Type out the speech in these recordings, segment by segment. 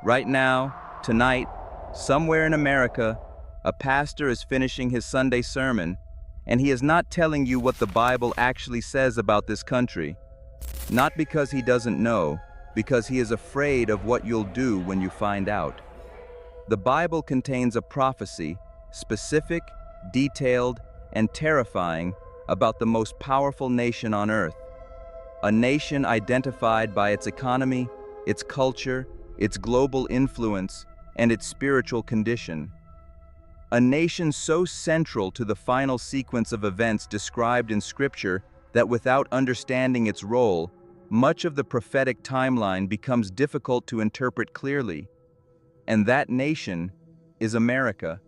Right now, tonight, somewhere in America, a pastor is finishing his Sunday sermon, and he is not telling you what the Bible actually says about this country. Not because he doesn't know, because he is afraid of what you'll do when you find out. The Bible contains a prophecy, specific, detailed, and terrifying, about the most powerful nation on earth. A nation identified by its economy, its culture, its global influence, and its spiritual condition. A nation so central to the final sequence of events described in Scripture that without understanding its role, much of the prophetic timeline becomes difficult to interpret clearly. And that nation is America.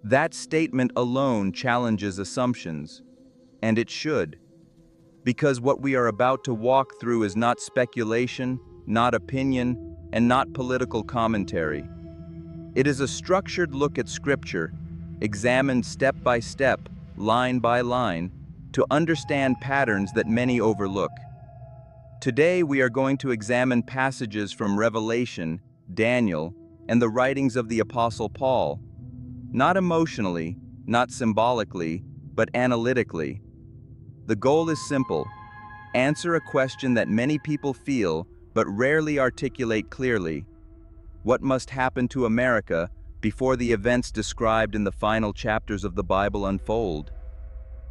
That statement alone challenges assumptions, and it should, because what we are about to walk through is not speculation, not opinion, and not political commentary. It is a structured look at Scripture, examined step by step, line by line, to understand patterns that many overlook. Today we are going to examine passages from Revelation, Daniel, and the writings of the Apostle Paul. Not emotionally, not symbolically, but analytically. The goal is simple: answer a question that many people feel but rarely articulate clearly. What must happen to America before the events described in the final chapters of the Bible unfold?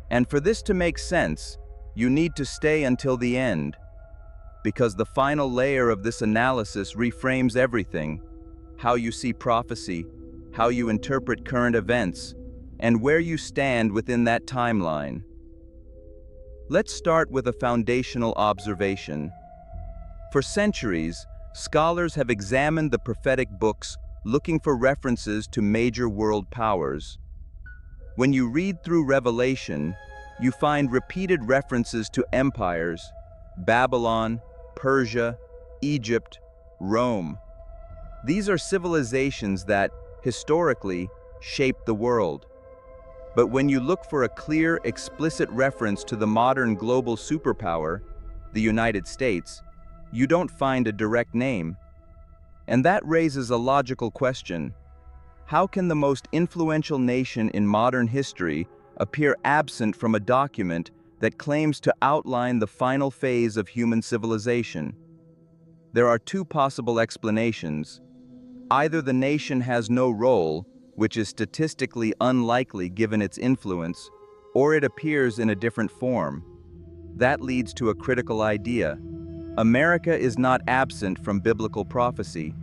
And for this to make sense, you need to stay until the end, because the final layer of this analysis reframes everything: how you see prophecy, how you interpret current events, and where you stand within that timeline. Let's start with a foundational observation. For centuries, scholars have examined the prophetic books looking for references to major world powers. When you read through Revelation, you find repeated references to empires: Babylon, Persia, Egypt, Rome. These are civilizations that, historically, shaped the world. But when you look for a clear, explicit reference to the modern global superpower, the United States, you don't find a direct name. And that raises a logical question. How can the most influential nation in modern history appear absent from a document that claims to outline the final phase of human civilization? There are two possible explanations. Either the nation has no role, which is statistically unlikely given its influence, or it appears in a different form. That leads to a critical idea. America is not absent from biblical prophecy.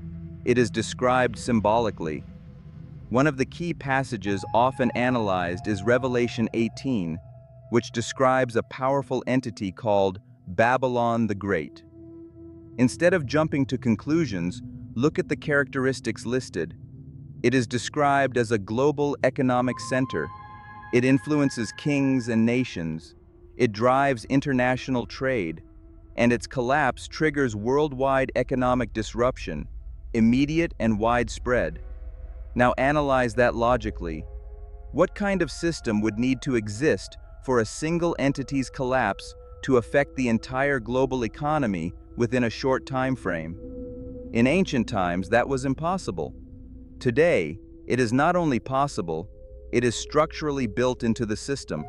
It is described symbolically. One of the key passages often analyzed is Revelation 18, which describes a powerful entity called Babylon the Great. Instead of jumping to conclusions, look at the characteristics listed. It is described as a global economic center. It influences kings and nations. It drives international trade, and its collapse triggers worldwide economic disruption, immediate and widespread. Now analyze that logically. What kind of system would need to exist for a single entity's collapse to affect the entire global economy within a short time frame? In ancient times, that was impossible. Today, it is not only possible, it is structurally built into the system.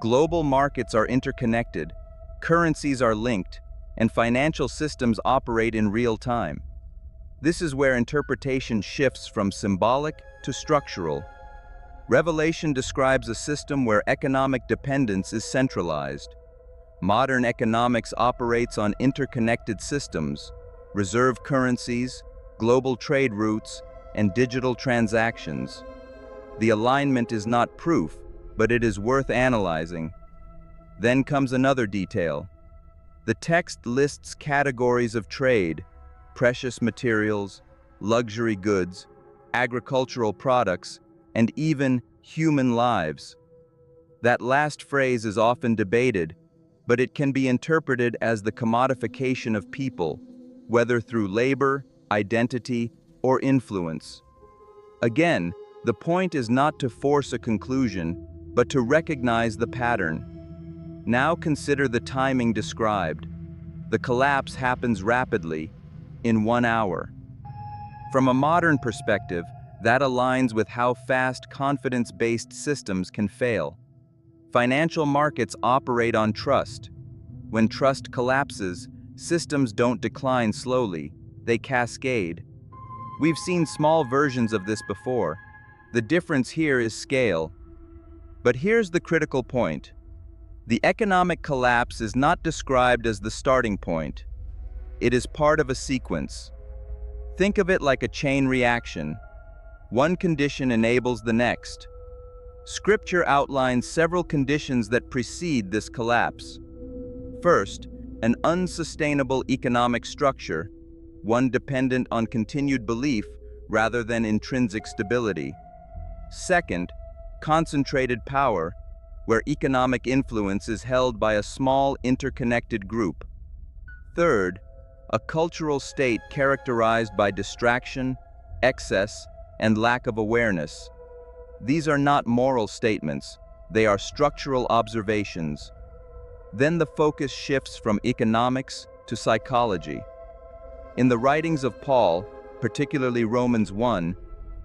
Global markets are interconnected, currencies are linked, and financial systems operate in real time. This is where interpretation shifts from symbolic to structural. Revelation describes a system where economic dependence is centralized. Modern economics operates on interconnected systems, reserve currencies, global trade routes, and digital transactions. The alignment is not proof, but it is worth analyzing. Then comes another detail. The text lists categories of trade: precious materials, luxury goods, agricultural products, and even human lives. That last phrase is often debated, but it can be interpreted as the commodification of people, whether through labor, identity, or influence. Again, the point is not to force a conclusion, but to recognize the pattern. Now consider the timing described. The collapse happens rapidly, in 1 hour. From a modern perspective, that aligns with how fast confidence-based systems can fail. Financial markets operate on trust. When trust collapses, systems don't decline slowly, they cascade. We've seen small versions of this before. The difference here is scale. But here's the critical point. The economic collapse is not described as the starting point. It is part of a sequence. Think of it like a chain reaction. One condition enables the next. Scripture outlines several conditions that precede this collapse. First, an unsustainable economic structure, one dependent on continued belief rather than intrinsic stability. Second, concentrated power, where economic influence is held by a small interconnected group. Third, a cultural state characterized by distraction, excess, and lack of awareness. These are not moral statements, they are structural observations. Then the focus shifts from economics to psychology. In the writings of Paul, particularly Romans 1,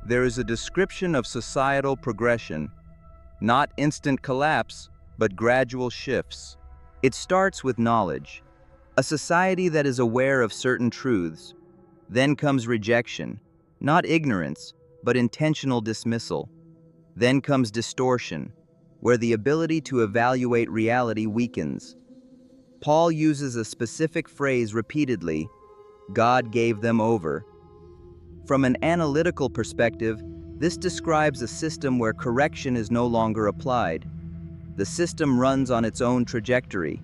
there is a description of societal progression, not instant collapse, but gradual shifts. It starts with knowledge, a society that is aware of certain truths. Then comes rejection, not ignorance, but intentional dismissal. Then comes distortion, where the ability to evaluate reality weakens. Paul uses a specific phrase repeatedly: God gave them over. From an analytical perspective, this describes a system where correction is no longer applied. The system runs on its own trajectory.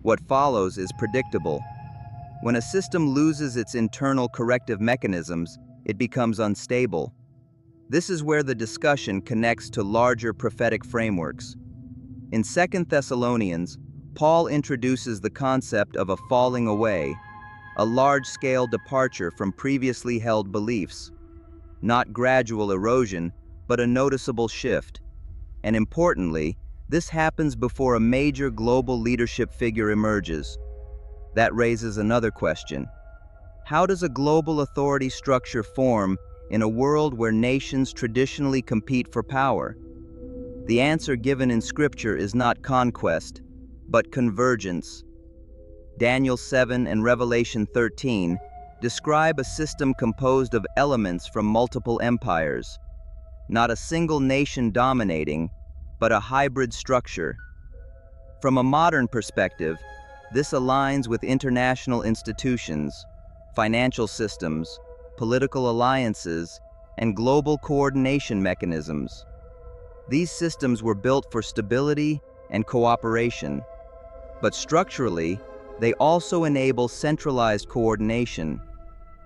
What follows is predictable. When a system loses its internal corrective mechanisms, it becomes unstable. This is where the discussion connects to larger prophetic frameworks. In 2 Thessalonians, Paul introduces the concept of a falling away, a large-scale departure from previously held beliefs. Not gradual erosion, but a noticeable shift. And importantly, this happens before a major global leadership figure emerges. That raises another question. How does a global authority structure form in a world where nations traditionally compete for power? The answer given in Scripture is not conquest, but convergence. Daniel 7 and Revelation 13 describe a system composed of elements from multiple empires. Not a single nation dominating, but a hybrid structure. From a modern perspective, this aligns with international institutions, financial systems, political alliances, and global coordination mechanisms. These systems were built for stability and cooperation, but structurally, they also enable centralized coordination.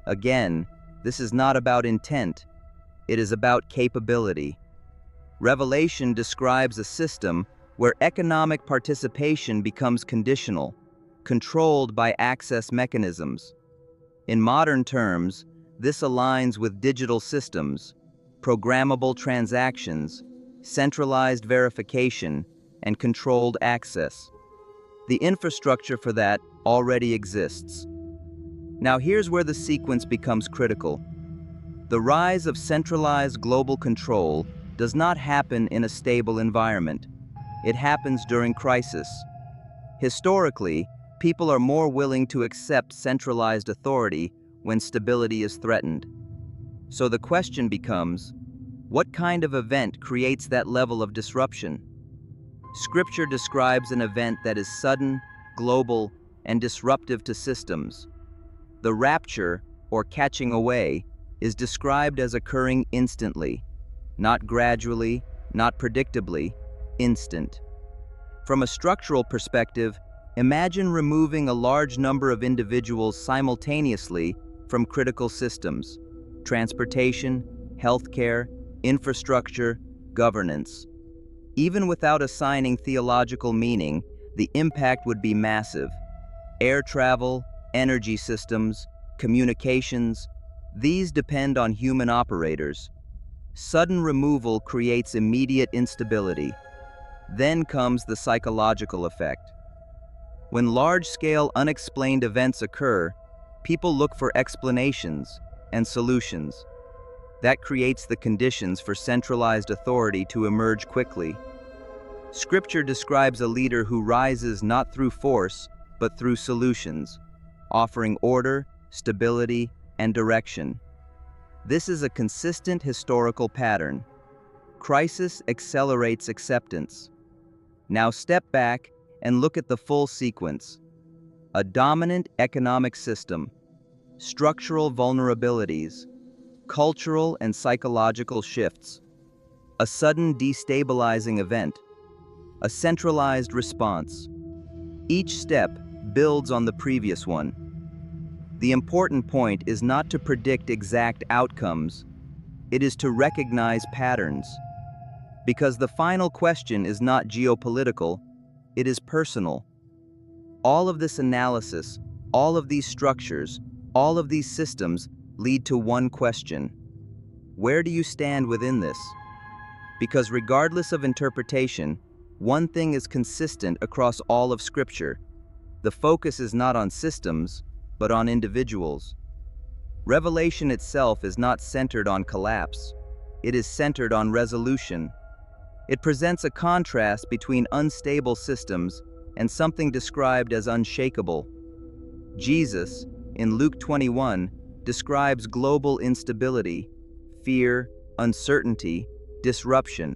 Again, this is not about intent, it is about capability. Revelation describes a system where economic participation becomes conditional, controlled by access mechanisms. In modern terms, this aligns with digital systems, programmable transactions, centralized verification, and controlled access. The infrastructure for that already exists. Now here's where the sequence becomes critical. The rise of centralized global control does not happen in a stable environment. It happens during crisis. Historically, people are more willing to accept centralized authority when stability is threatened. So the question becomes, what kind of event creates that level of disruption? Scripture describes an event that is sudden, global, and disruptive to systems. The rapture, or catching away, is described as occurring instantly, not gradually, not predictably, instant. From a structural perspective, imagine removing a large number of individuals simultaneously from critical systems: transportation, healthcare, infrastructure, governance. Even without assigning theological meaning, the impact would be massive. Air travel, energy systems, communications, these depend on human operators. Sudden removal creates immediate instability. Then comes the psychological effect. When large-scale unexplained events occur, people look for explanations. and solutions. That creates the conditions for centralized authority to emerge quickly. Scripture describes a leader who rises not through force, but through solutions, offering order, stability, and direction. This is a consistent historical pattern. Crisis accelerates acceptance. Now step back and look at the full sequence. A dominant economic system, structural vulnerabilities, cultural and psychological shifts, a sudden destabilizing event, a centralized response. Each step builds on the previous one. The important point is not to predict exact outcomes, it is to recognize patterns. Because the final question is not geopolitical, it is personal. All of this analysis, all of these structures, all of these systems lead to one question. Where do you stand within this? Because regardless of interpretation, one thing is consistent across all of Scripture. The focus is not on systems, but on individuals. Revelation itself is not centered on collapse. It is centered on resolution. It presents a contrast between unstable systems and something described as unshakable. Jesus, in Luke 21, describes global instability, fear, uncertainty, disruption.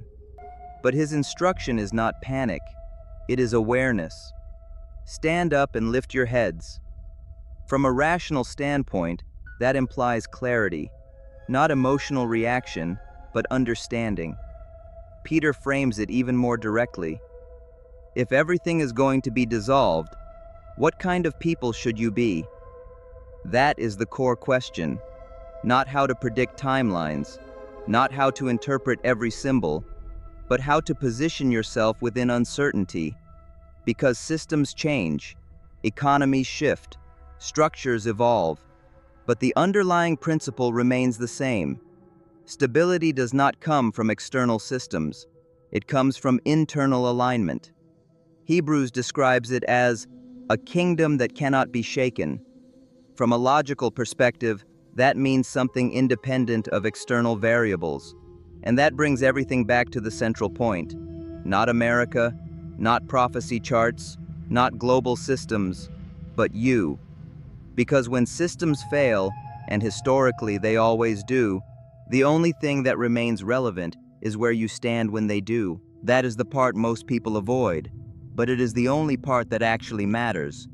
But his instruction is not panic, it is awareness. Stand up and lift your heads. From a rational standpoint, that implies clarity, not emotional reaction, but understanding. Peter frames it even more directly. If everything is going to be dissolved, what kind of people should you be? That is the core question. Not how to predict timelines, not how to interpret every symbol, but how to position yourself within uncertainty. Because systems change, economies shift, structures evolve, but the underlying principle remains the same. Stability does not come from external systems. It comes from internal alignment. Hebrews describes it as a kingdom that cannot be shaken. From a logical perspective, that means something independent of external variables. And that brings everything back to the central point. Not America, not prophecy charts, not global systems, but you. Because when systems fail, and historically they always do, the only thing that remains relevant is where you stand when they do. That is the part most people avoid, but it is the only part that actually matters.